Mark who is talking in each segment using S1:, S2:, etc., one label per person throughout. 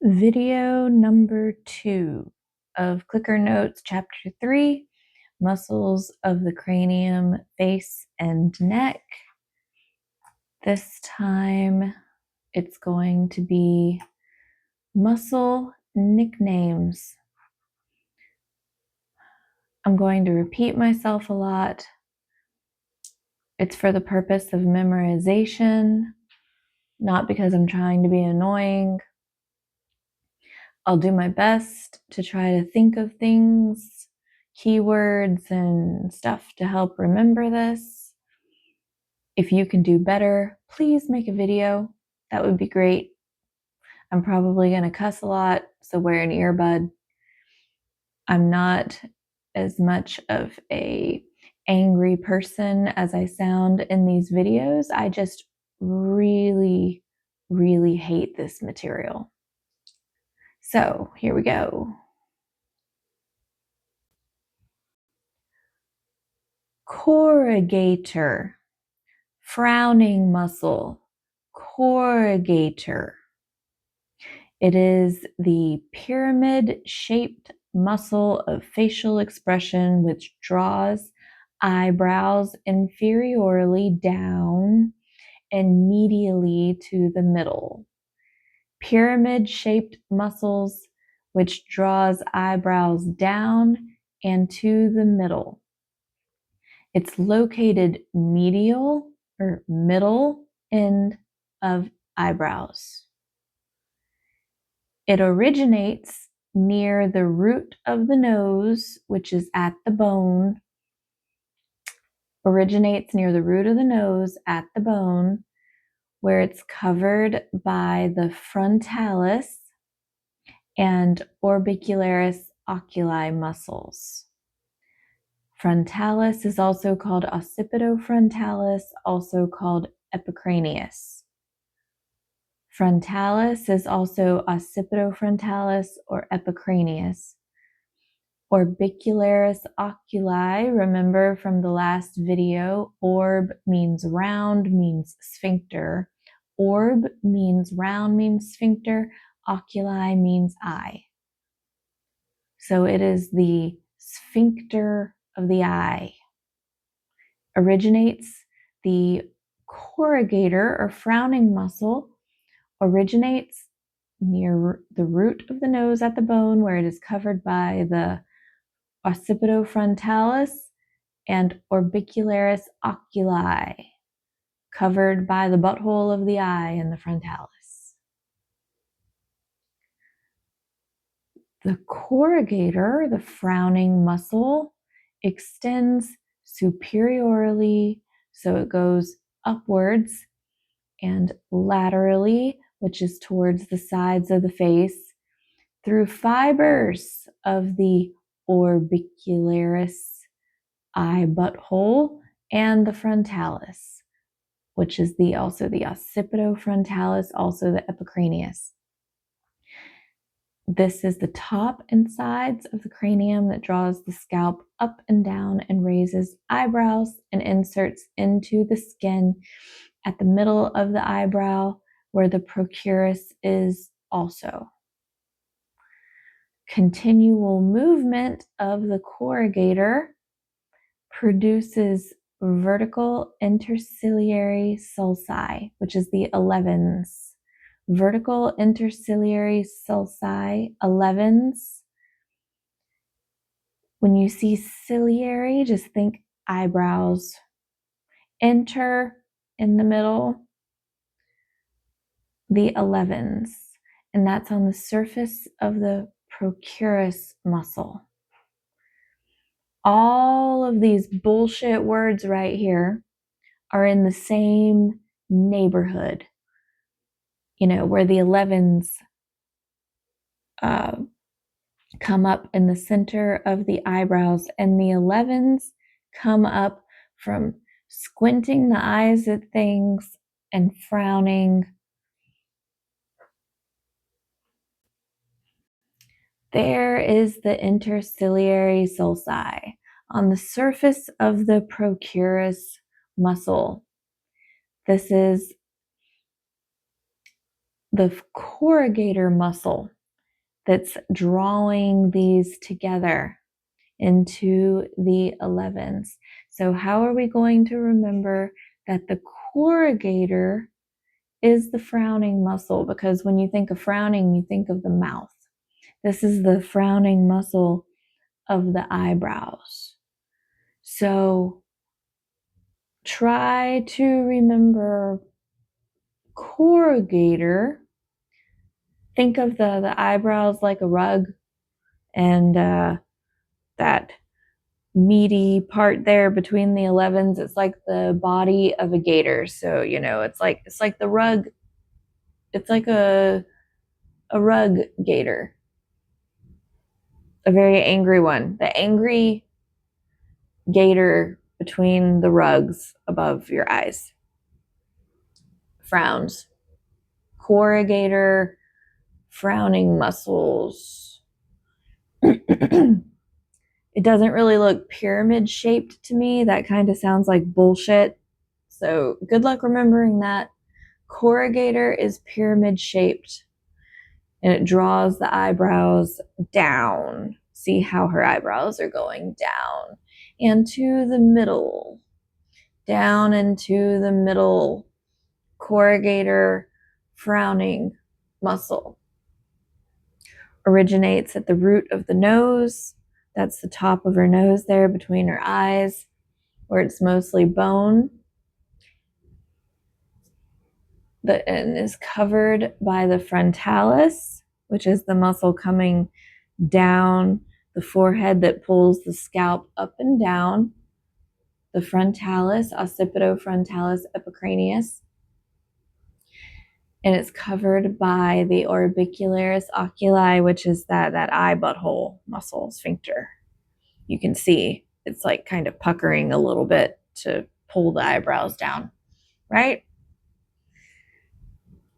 S1: Video number 2 of Klicker Notes, Chapter 3, Muscles of the Cranium, Face, and Neck. This time it's going to be muscle nicknames. I'm going to repeat myself a lot. It's for the purpose of memorization, not because I'm trying to be annoying. I'll do my best to try to think of things, keywords, and stuff to help remember this. If you can do better, please make a video. That would be great. I'm probably going to cuss a lot, so wear an earbud. I'm not as much of an angry person as I sound in these videos. I just really, really hate this material. So here we go. Corrugator, frowning muscle, corrugator. It is the pyramid-shaped muscle of facial expression which draws eyebrows inferiorly down and medially to the middle. Pyramid-shaped muscles which draws eyebrows down and to the middle. It's located medial or middle end of eyebrows. It originates near the root of the nose, which is at the bone. Originates near the root of the nose at the bone, where it's covered by the frontalis and orbicularis oculi muscles. Frontalis is also called occipitofrontalis, also called epicranius. Frontalis is also occipitofrontalis or epicranius. Orbicularis oculi, remember from the last video, orb means round, means sphincter. Orb means round, means sphincter. Oculi means eye. So it is the sphincter of the eye. Originates the corrugator or frowning muscle, originates near the root of the nose at the bone where it is covered by the occipitofrontalis and orbicularis oculi, covered by the butthole of the eye and the frontalis. The corrugator, the frowning muscle, extends superiorly, so it goes upwards, and laterally, which is towards the sides of the face, through fibers of the orbicularis eye butthole and the frontalis, which is also the occipitofrontalis, also the epicranius. This is the top and sides of the cranium that draws the scalp up and down and raises eyebrows and inserts into the skin at the middle of the eyebrow where the procurus is also. Continual movement of the corrugator produces vertical interciliary sulci, which is the 11s. Vertical interciliary sulci, 11s. When you see ciliary, just think eyebrows. Inter in the middle, the 11s, and that's on the surface of the procurus muscle. All of these bullshit words right here are in the same neighborhood, where the 11s come up in the center of the eyebrows, and the 11s come up from squinting the eyes at things and frowning. There is the interciliary sulci on the surface of the procurus muscle. This is the corrugator muscle. that's drawing these together into the 11s. So how are we going to remember that the corrugator is the frowning muscle? Because when you think of frowning, you think of the mouth. This is the frowning muscle of the eyebrows. So try to remember corrugator. Think of the eyebrows like a rug, and that meaty part there between the 11s, it's like the body of a gator. So it's like the rug. It's like a rug gator, a very angry one, the angry gator between the rugs above your eyes. Frowns. Corrugator, frowning muscles. It doesn't really look pyramid shaped to me. That kind of sounds like bullshit. So good luck remembering that. Corrugator is pyramid shaped, and it draws the eyebrows down. See how her eyebrows are going down and to the middle, down into the middle. Corrugator, frowning muscle. Originates at the root of the nose. That's the top of her nose there between her eyes, where it's mostly bone. And is covered by the frontalis, which is the muscle coming down the forehead that pulls the scalp up and down. The frontalis, occipitofrontalis epicranius. And it's covered by the orbicularis oculi, which is that eye butthole muscle sphincter. You can see it's like kind of puckering a little bit to pull the eyebrows down, right?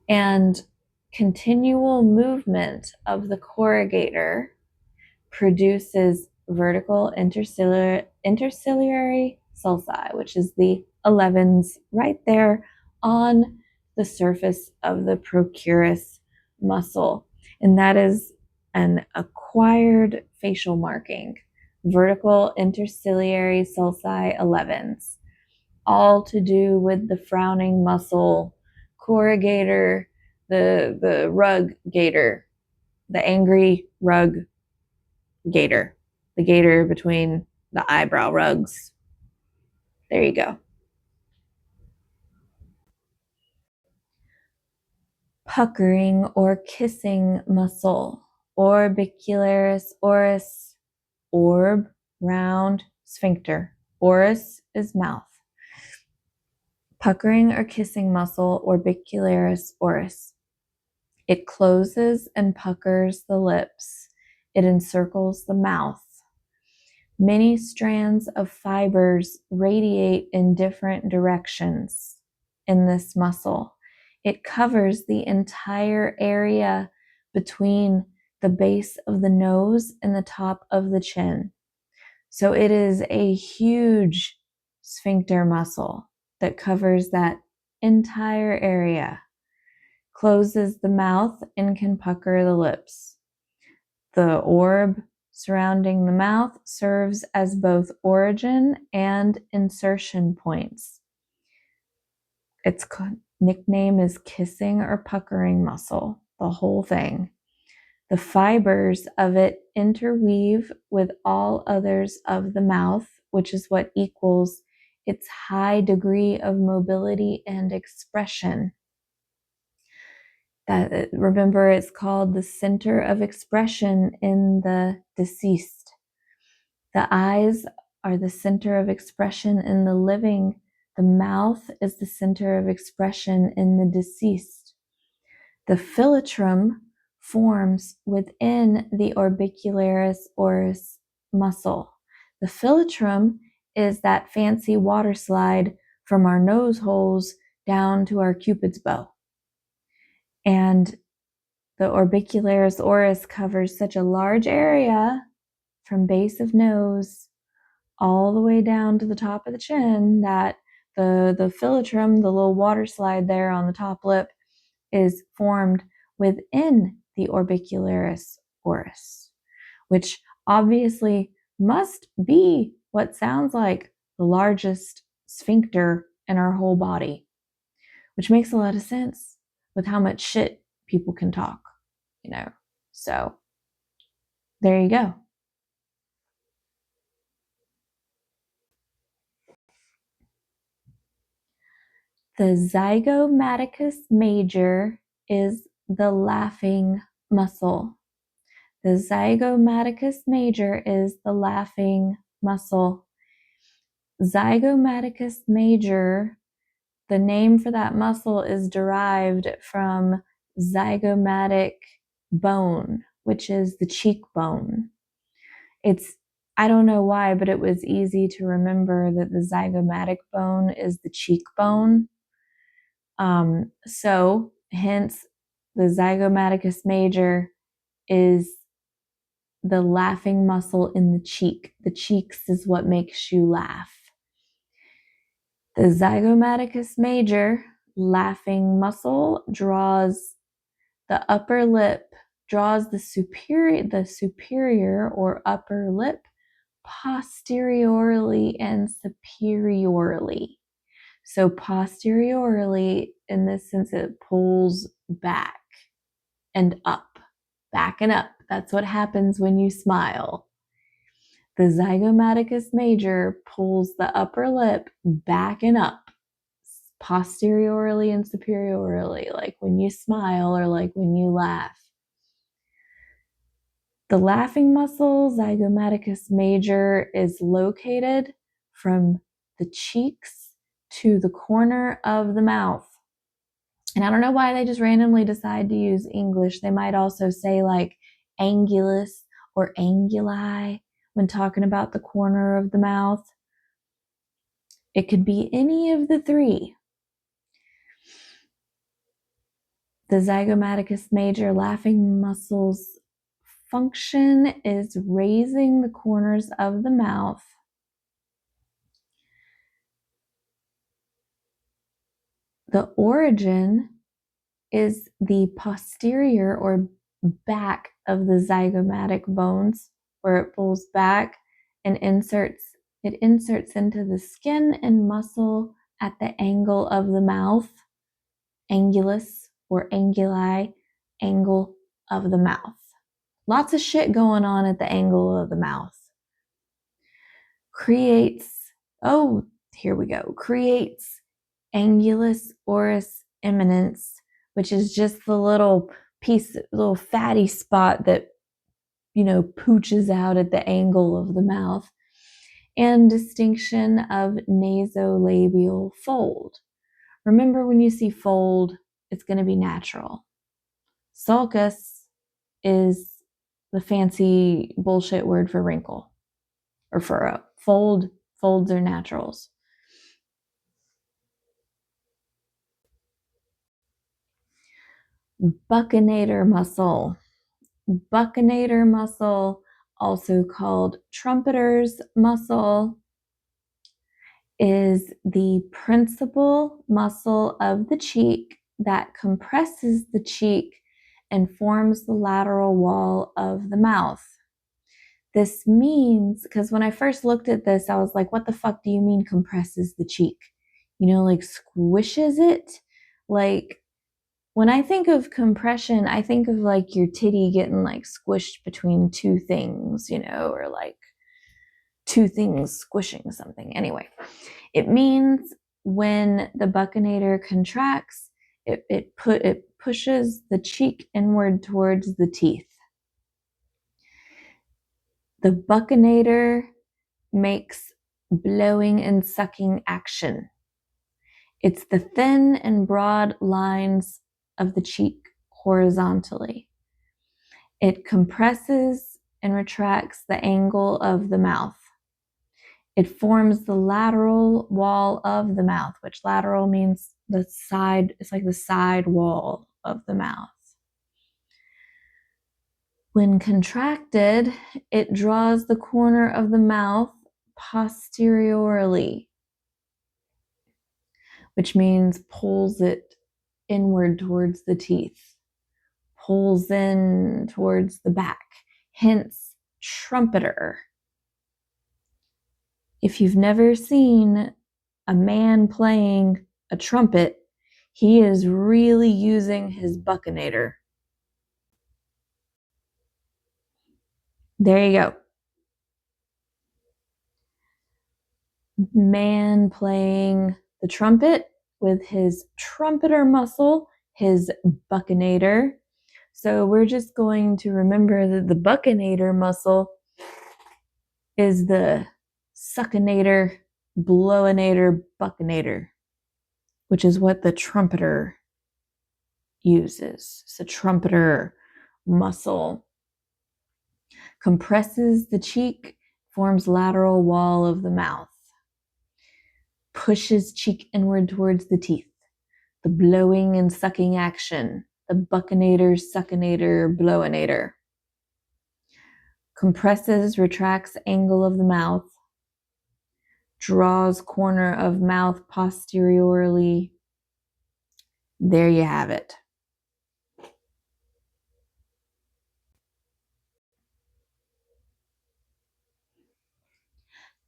S1: And continual movement of the corrugator produces vertical interciliary sulci, which is the 11s right there on the surface of the procurus muscle. And that is an acquired facial marking. Vertical interciliary sulci 11s, all to do with the frowning muscle, corrugator, the rug gator, the angry rug gator, the gator between the eyebrow rugs. There you go. Puckering or kissing muscle, orbicularis oris, orb, round, sphincter. Oris is mouth. Puckering or kissing muscle, orbicularis oris. It closes and puckers the lips. It encircles the mouth. Many strands of fibers radiate in different directions in this muscle. It covers the entire area between the base of the nose and the top of the chin. So it is a huge sphincter muscle that covers that entire area, closes the mouth, and can pucker the lips. The orb surrounding the mouth serves as both origin and insertion points. Its nickname is kissing or puckering muscle, the whole thing. The fibers of it interweave with all others of the mouth, which is what equals its high degree of mobility and expression. Remember, it's called the center of expression in the deceased. The eyes are the center of expression in the living. The mouth is the center of expression in the deceased. The philtrum forms within the orbicularis oris muscle. The philtrum is that fancy water slide from our nose holes down to our Cupid's bow. And the orbicularis oris covers such a large area from base of nose all the way down to the top of the chin that the philtrum, the little water slide there on the top lip, is formed within the orbicularis oris, which obviously must be what sounds like the largest sphincter in our whole body, which makes a lot of sense with how much shit people can talk, you know. So there you go. The zygomaticus major is the laughing muscle. The zygomaticus major is the laughing muscle. Zygomaticus major, the name for that muscle is derived from zygomatic bone, which is the cheekbone. I don't know why, but it was easy to remember that the zygomatic bone is the cheekbone. So hence the zygomaticus major is the laughing muscle in the cheek. The cheeks is what makes you laugh. The zygomaticus major laughing muscle draws the upper lip, draws the superior or upper lip posteriorly and superiorly. So posteriorly, in this sense, it pulls back and up, back and up. That's what happens when you smile. The zygomaticus major pulls the upper lip back and up, posteriorly and superiorly, like when you smile or like when you laugh. The laughing muscle, zygomaticus major, is located from the cheeks to the corner of the mouth. And I don't know why they just randomly decide to use English. They might also say like angulus or anguli when talking about the corner of the mouth. It could be any of the three. The zygomaticus major laughing muscle's function is raising the corners of the mouth The origin is the posterior or back of the zygomatic bones, where it pulls back and inserts into the skin and muscle at the angle of the mouth, angulus or anguli, angle of the mouth. Lots of shit going on at the angle of the mouth. Creates angulus oris eminence, which is just the little fatty spot that, pooches out at the angle of the mouth, and distinction of nasolabial fold. Remember, when you see fold, it's going to be natural. Sulcus is the fancy bullshit word for wrinkle or furrow. Folds are naturals. Buccinator muscle. Buccinator muscle, also called trumpeter's muscle, is the principal muscle of the cheek that compresses the cheek and forms the lateral wall of the mouth. This means, because when I first looked at this, I was like, what the fuck do you mean compresses the cheek? Like squishes it? Like, when I think of compression, I think of like your titty getting like squished between two things, or like two things squishing something. Anyway, it means when the buccinator contracts, it pushes the cheek inward towards the teeth. The buccinator makes blowing and sucking action. It's the thin and broad lines of the cheek horizontally. It compresses and retracts the angle of the mouth. It forms the lateral wall of the mouth, which lateral means the side. It's like the side wall of the mouth. When contracted, it draws the corner of the mouth posteriorly, which means pulls it inward towards the teeth. pulls in towards the back, hence trumpeter. If you've never seen a man playing a trumpet, he is really using his buccinator. There you go. Man playing the trumpet with his trumpeter muscle, his buccinator. So we're just going to remember that the buccinator muscle is the suckinator, blowinator, buccinator, which is what the trumpeter uses. It's a trumpeter muscle. Compresses the cheek, forms lateral wall of the mouth. Pushes cheek inward towards the teeth. The blowing and sucking action. The buccinator, suckinator, blowinator. Compresses, retracts angle of the mouth. Draws corner of mouth posteriorly. There you have it.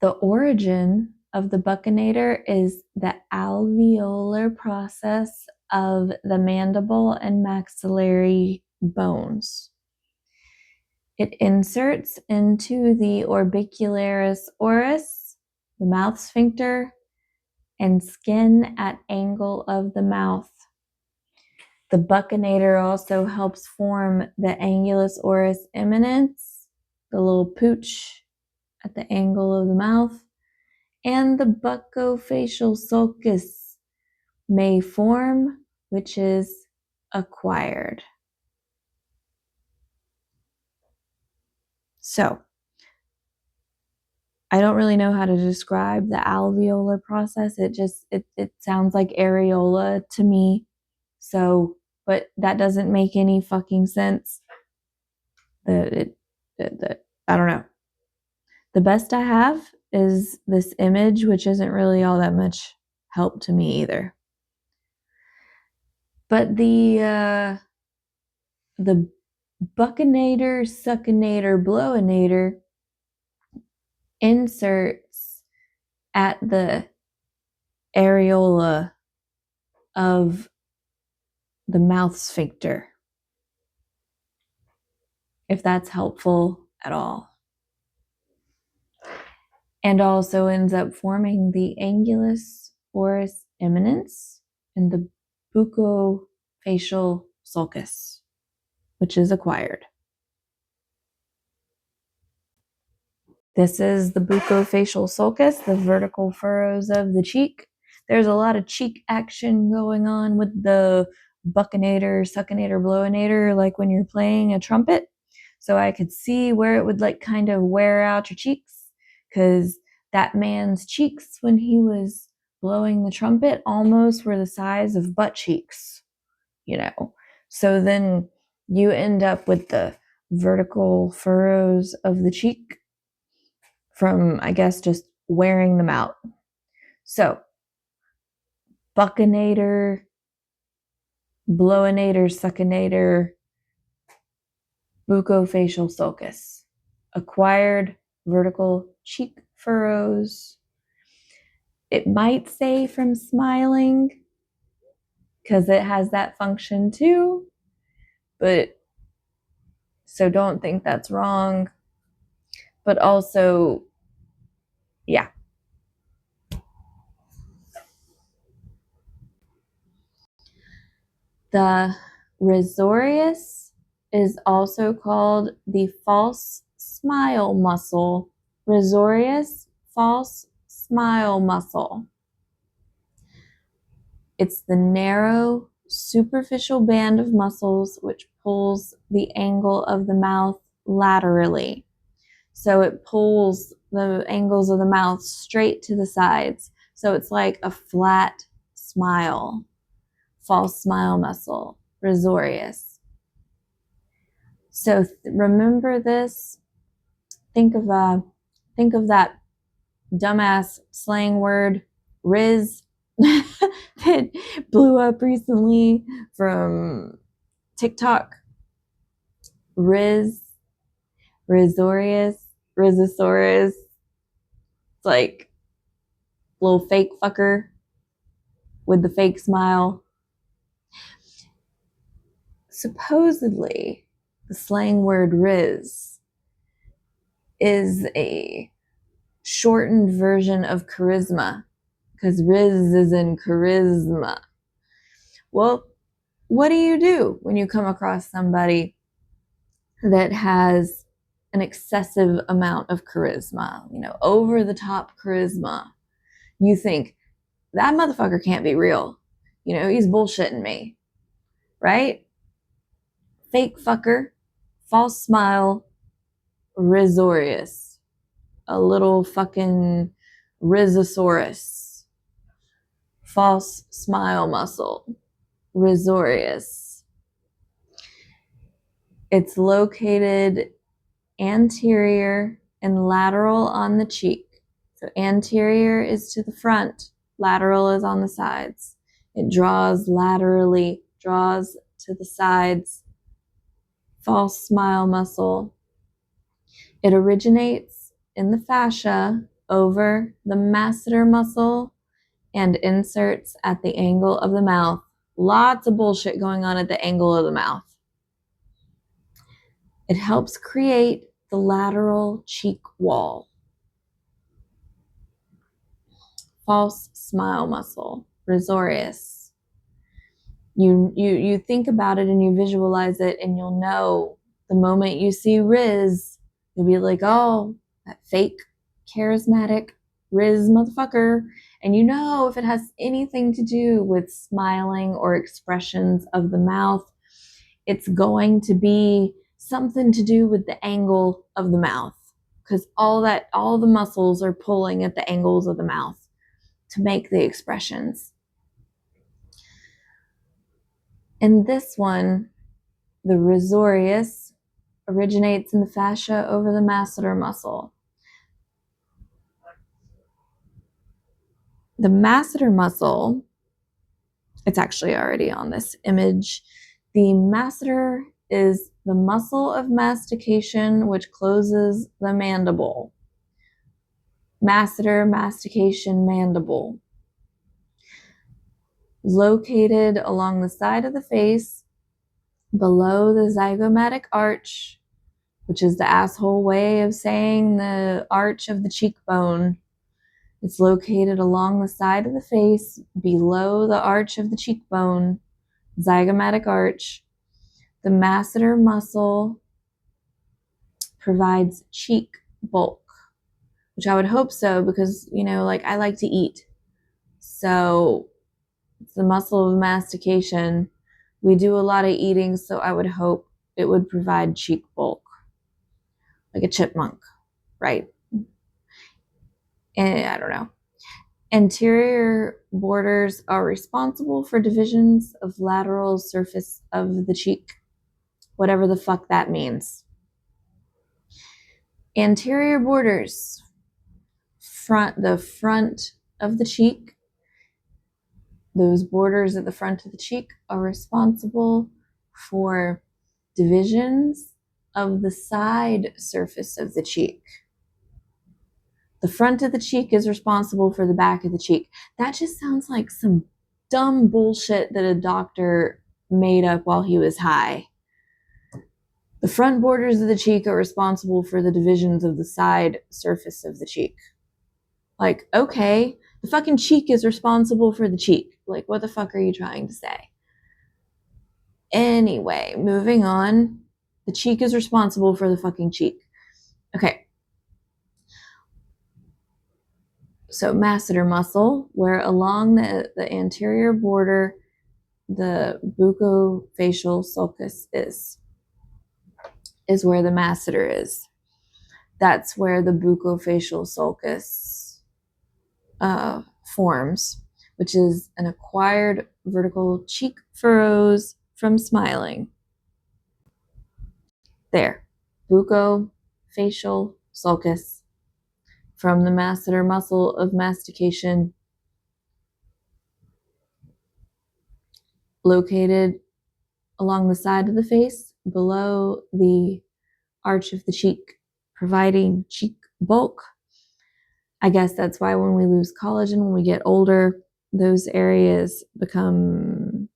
S1: The origin of the buccinator is the alveolar process of the mandible and maxillary bones. It inserts into the orbicularis oris, the mouth sphincter, and skin at angle of the mouth. The buccinator also helps form the angulus oris eminence, the little pooch at the angle of the mouth, and the buccofacial sulcus may form, which is acquired. So, I don't really know how to describe the alveolar process. It sounds like areola to me. So, but that doesn't make any fucking sense. I don't know. The best I have is this image, which isn't really all that much help to me either. But the buccinator, suckinator, blowinator inserts at the areola of the mouth sphincter, if that's helpful at all. And also ends up forming the angulus oris eminence and the buccofacial sulcus, which is acquired. This is the buccofacial sulcus, the vertical furrows of the cheek. There's a lot of cheek action going on with the buccinator, suckinator, blowinator, like when you're playing a trumpet. So I could see where it would like kind of wear out your cheeks, because that man's cheeks when he was blowing the trumpet almost were the size of butt cheeks, you know. So then you end up with the vertical furrows of the cheek from, I guess, just wearing them out. So, buccinator, blowinator, suckinator, buccofacial sulcus. Acquired vertical cheek furrows. It might say from smiling, because it has that function too, but so don't think that's wrong. But also, yeah. The risorius is also called the false smile muscle. Risorius, false smile muscle. It's the narrow, superficial band of muscles which pulls the angle of the mouth laterally. So it pulls the angles of the mouth straight to the sides. So it's like a flat smile. False smile muscle, risorius. So remember this. Think of that dumbass slang word, riz, that blew up recently from TikTok. Rizosaurus. It's like little fake fucker with the fake smile. Supposedly, the slang word riz is a shortened version of charisma, because riz is in charisma. Well, what do you do when you come across somebody that has an excessive amount of charisma, over the top charisma? You think, that motherfucker can't be real. He's bullshitting me, right? Fake fucker, false smile, risorius, a little fucking rizosaurus, false smile muscle, risorius. It's located anterior and lateral on the cheek. So anterior is to the front, lateral is on the sides. It draws laterally, draws to the sides. False smile muscle. It originates in the fascia over the masseter muscle and inserts at the angle of the mouth. Lots of bullshit going on at the angle of the mouth. It helps create the lateral cheek wall. False smile muscle, risorius. You think about it and you visualize it, and you'll know the moment you see riz, you'll be like, oh, that fake charismatic riz motherfucker. And if it has anything to do with smiling or expressions of the mouth, it's going to be something to do with the angle of the mouth, because all the muscles are pulling at the angles of the mouth to make the expressions. And this one, the risorius, originates in the fascia over the masseter muscle. The masseter muscle, it's actually already on this image. The masseter is the muscle of mastication which closes the mandible. Masseter, mastication, mandible. Located along the side of the face, below the zygomatic arch, which is the asshole way of saying the arch of the cheekbone. It's located along the side of the face, below the arch of the cheekbone, zygomatic arch. The masseter muscle provides cheek bulk, which I would hope so, because, I like to eat. So it's the muscle of mastication. We do a lot of eating, so I would hope it would provide cheek bulk, like a chipmunk, right? And I don't know. Anterior borders are responsible for divisions of lateral surface of the cheek, whatever the fuck that means. Anterior borders, the front of the cheek, those borders at the front of the cheek are responsible for divisions of the side surface of the cheek. The front of the cheek is responsible for the back of the cheek. That just sounds like some dumb bullshit that a doctor made up while he was high. The front borders of the cheek are responsible for the divisions of the side surface of the cheek. Like, okay, the fucking cheek is responsible for the cheek. Like, what the fuck are you trying to say? Anyway, moving on. The cheek is responsible for the fucking cheek. Okay. So masseter muscle, where along the anterior border, the buccofacial sulcus is where the masseter is. That's where the buccofacial sulcus forms, which is an acquired vertical cheek furrows from smiling. There, buccofacial sulcus, from the masseter muscle of mastication, located along the side of the face, below the arch of the cheek, providing cheek bulk. I guess that's why when we lose collagen, when we get older, those areas become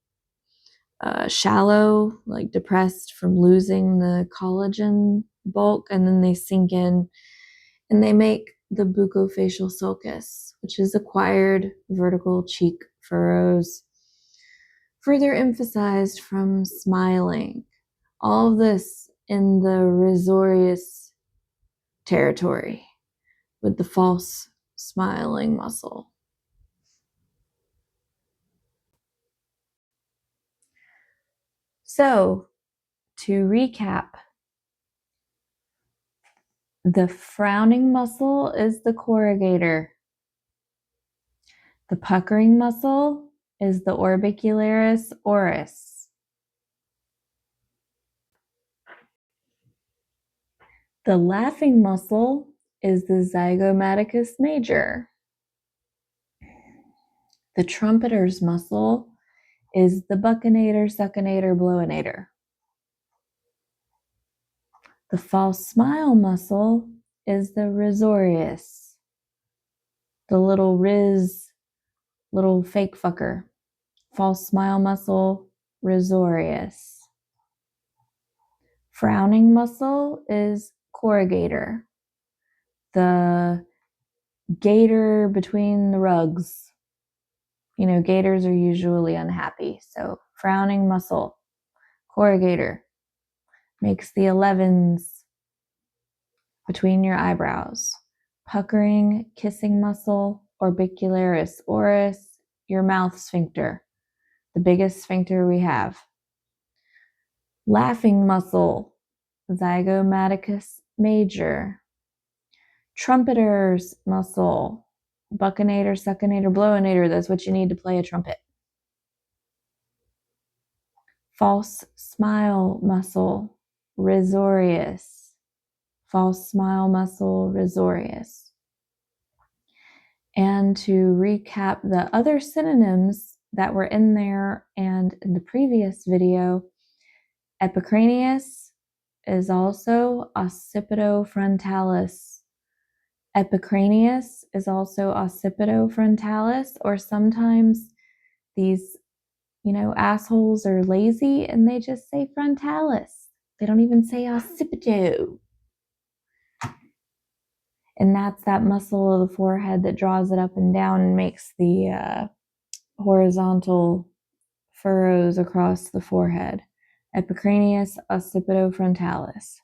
S1: shallow, like depressed from losing the collagen bulk, and then they sink in and they make the bucofacial sulcus, which is acquired vertical cheek furrows, further emphasized from smiling. All of this in the risorius territory with the false smiling muscle. So, to recap, the frowning muscle is the corrugator. The puckering muscle is the orbicularis oris. The laughing muscle is the zygomaticus major. The trumpeter's muscle is the buccinator, succinator, blowinator. The false smile muscle is the risorius, the little fake fucker. False smile muscle, risorius. Frowning muscle is corrugator, the gator between the rugs. You know, gators are usually unhappy. So frowning muscle, corrugator, makes the 11s between your eyebrows. Puckering, kissing muscle, orbicularis oris, your mouth sphincter, the biggest sphincter we have. Laughing muscle, zygomaticus major. Trumpeter's muscle, buccinator, succinator, blowinator. That's what you need to play a trumpet. False smile muscle, risorius. False smile muscle, risorius. And to recap the other synonyms that were in there and in the previous video, epicranius is also occipitofrontalis. Epicranius is also occipitofrontalis, or sometimes these, assholes are lazy and they just say frontalis. They don't even say occipito. And that's that muscle of the forehead that draws it up and down and makes the horizontal furrows across the forehead. Epicranius occipitofrontalis.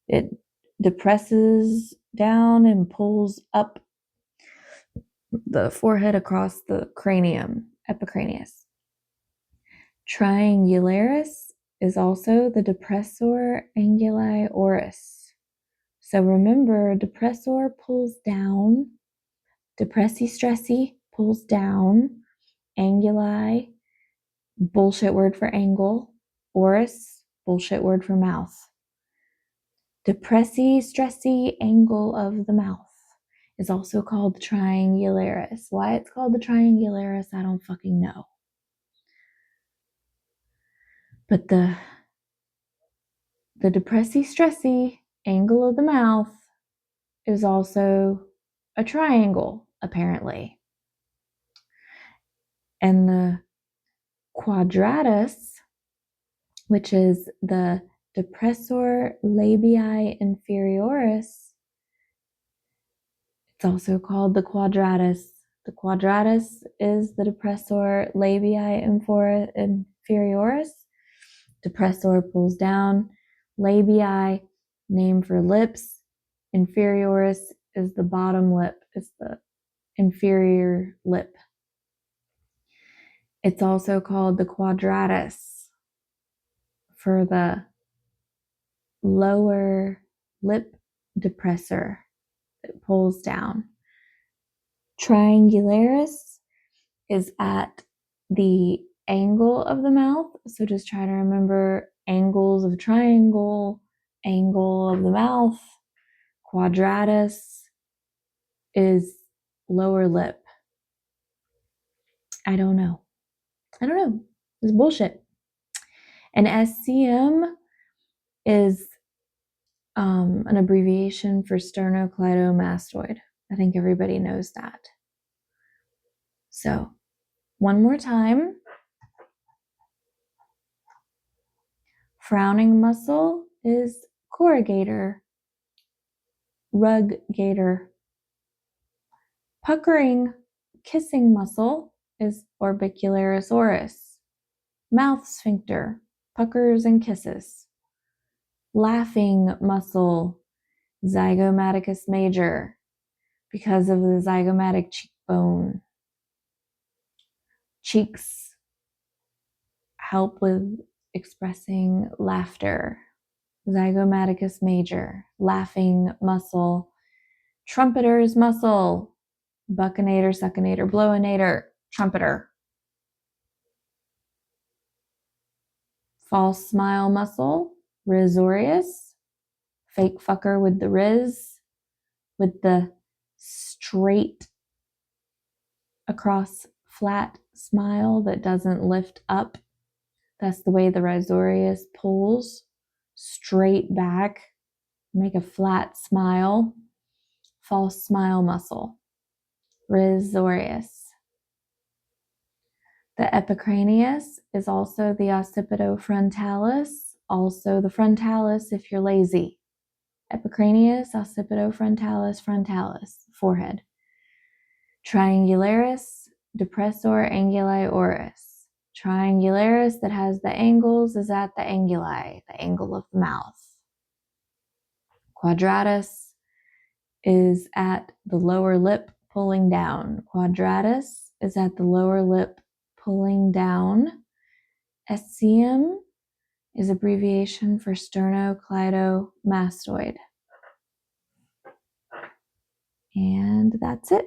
S1: It depresses down and pulls up the forehead across the cranium, epicranius. Triangularis is also the depressor anguli oris. So remember, depressor pulls down, depressi stressi pulls down, anguli, bullshit word for angle, oris, bullshit word for mouth. Depressi stressi angle of the mouth is also called the triangularis. Why it's called the triangularis, I don't fucking know. But the depressi stressi angle of the mouth is also a triangle, apparently. And the quadratus, which is the depressor labii inferioris, it's also called the quadratus. The quadratus is the depressor labii inferioris. Depressor pulls down. Labii, name for lips. Inferioris is the bottom lip. It's the inferior lip. It's also called the quadratus for the lower lip depressor that pulls down. Triangularis is at the angle of the mouth. So just try to remember angles of a triangle, angle of the mouth. Quadratus is lower lip. I don't know. It's bullshit. And SCM is an abbreviation for sternocleidomastoid. I think everybody knows that. So, one more time. Frowning muscle is corrugator, ruggator. Puckering, kissing muscle is orbicularis, mouth sphincter, puckers and kisses. Laughing muscle, zygomaticus major, because of the zygomatic cheekbone. Cheeks help with expressing laughter. Zygomaticus major, laughing muscle. Trumpeter's muscle, buccinator, succinator, blowinator, trumpeter. False smile muscle, risorius, fake fucker with the riz, with the straight across flat smile that doesn't lift up. That's the way the risorius pulls straight back, make a flat smile. False smile muscle, risorius. The epicranius is also the occipitofrontalis, also the frontalis if you're lazy. Epicranius, occipitofrontalis, frontalis, forehead. Triangularis, depressor anguli oris. Triangularis that has the angles is at the anguli, the angle of the mouth. Quadratus is at the lower lip pulling down. Quadratus is at the lower lip pulling down. SCM is abbreviation for sternocleidomastoid. And that's it.